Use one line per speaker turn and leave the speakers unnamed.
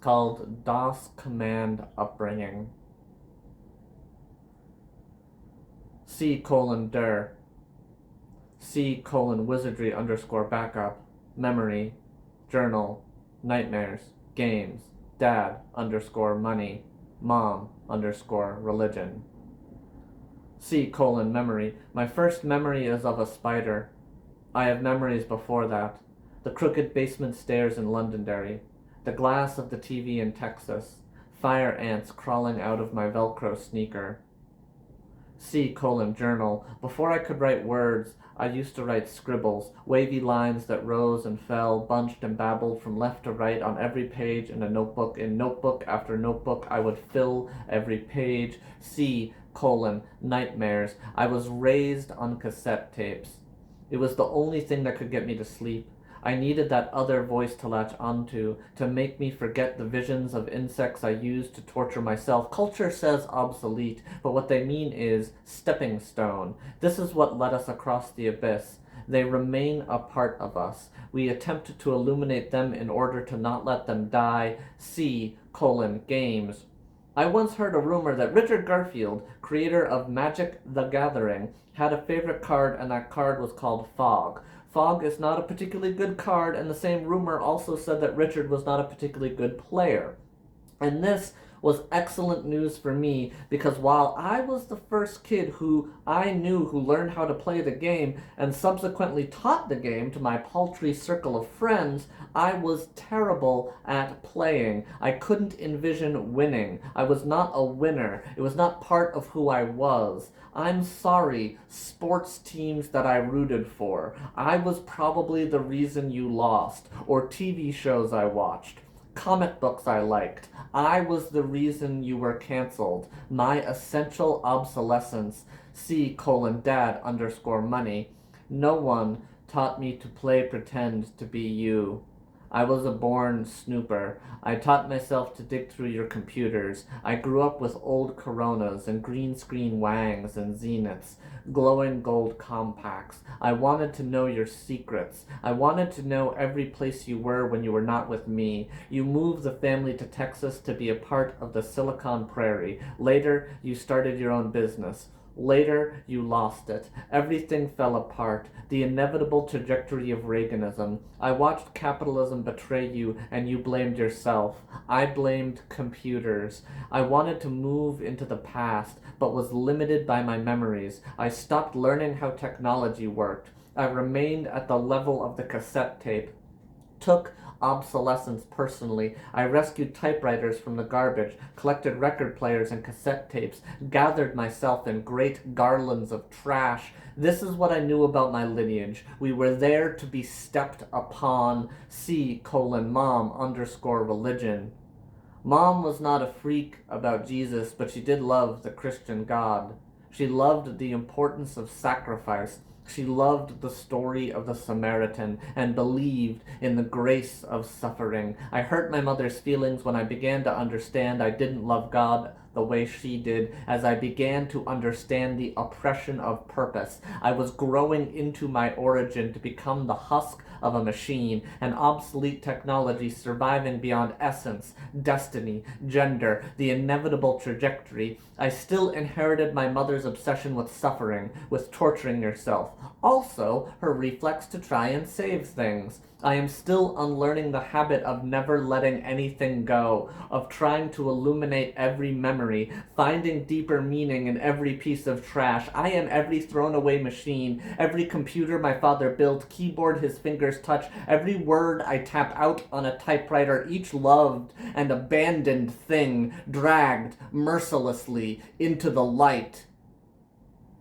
called DOS Command Upbringing. C:dir. C:wizardry underscore backup. Memory. Journal. Nightmares. Games. Dad underscore money. Mom underscore religion. C:memory. My first memory is of a spider. I have memories before that. The crooked basement stairs in Londonderry. The glass of the TV in Texas. Fire ants crawling out of my Velcro sneaker. C:journal. Before I could write words, I used to write scribbles, wavy lines that rose and fell, bunched and babbled from left to right on every page in a notebook. In notebook after notebook, I would fill every page. C:nightmares. I was raised on cassette tapes. It was the only thing that could get me to sleep. I needed that other voice to latch onto, to make me forget the visions of insects I used to torture myself. Culture says obsolete, but what they mean is stepping stone. This is what led us across the abyss. They remain a part of us. We attempt to illuminate them in order to not let them die. C:games. I once heard a rumor that Richard Garfield, creator of Magic the Gathering, had a favorite card, and that card was called Fog. Fog is not a particularly good card, and the same rumor also said that Richard was not a particularly good player. And this was excellent news for me, because while I was the first kid who I knew who learned how to play the game and subsequently taught the game to my paltry circle of friends, I was terrible at playing. I couldn't envision winning. I was not a winner. It was not part of who I was. I'm sorry, sports teams that I rooted for. I was probably the reason you lost, or TV shows I watched. Comic books I liked. I was the reason you were canceled. My essential obsolescence. C:dad underscore money. No one taught me to play pretend to be you. I was a born snooper. I taught myself to dig through your computers. I grew up with old Coronas and green screen Wangs and Zeniths, glowing gold compacts. I wanted to know your secrets. I wanted to know every place you were when you were not with me. You moved the family to Texas to be a part of the Silicon Prairie. Later, you started your own business. Later, you lost it. Everything fell apart. The inevitable trajectory of Reaganism. I watched capitalism betray you, and you blamed yourself. I blamed computers. I wanted to move into the past, but was limited by my memories. I stopped learning how technology worked. I remained at the level of the cassette tape. Took obsolescence personally. I rescued typewriters from the garbage, collected record players and cassette tapes, gathered myself in great garlands of trash. This is what I knew about my lineage. We were there to be stepped upon. C:mom underscore religion. Mom was not a freak about Jesus, but she did love the Christian God. She loved the importance of sacrifice. She loved the story of the Samaritan and believed in the grace of suffering. I hurt my mother's feelings when I began to understand I didn't love God the way she did, as I began to understand the oppression of purpose. I was growing into my origin to become the husk of a machine, an obsolete technology surviving beyond essence, destiny, gender, the inevitable trajectory. I still inherited my mother's obsession with suffering, with torturing yourself. Also, her reflex to try and save things. I am still unlearning the habit of never letting anything go, of trying to illuminate every memory, finding deeper meaning in every piece of trash. I am every thrown away machine, every computer my father built, keyboard his fingers touch, every word I tap out on a typewriter, each loved and abandoned thing dragged mercilessly into the light.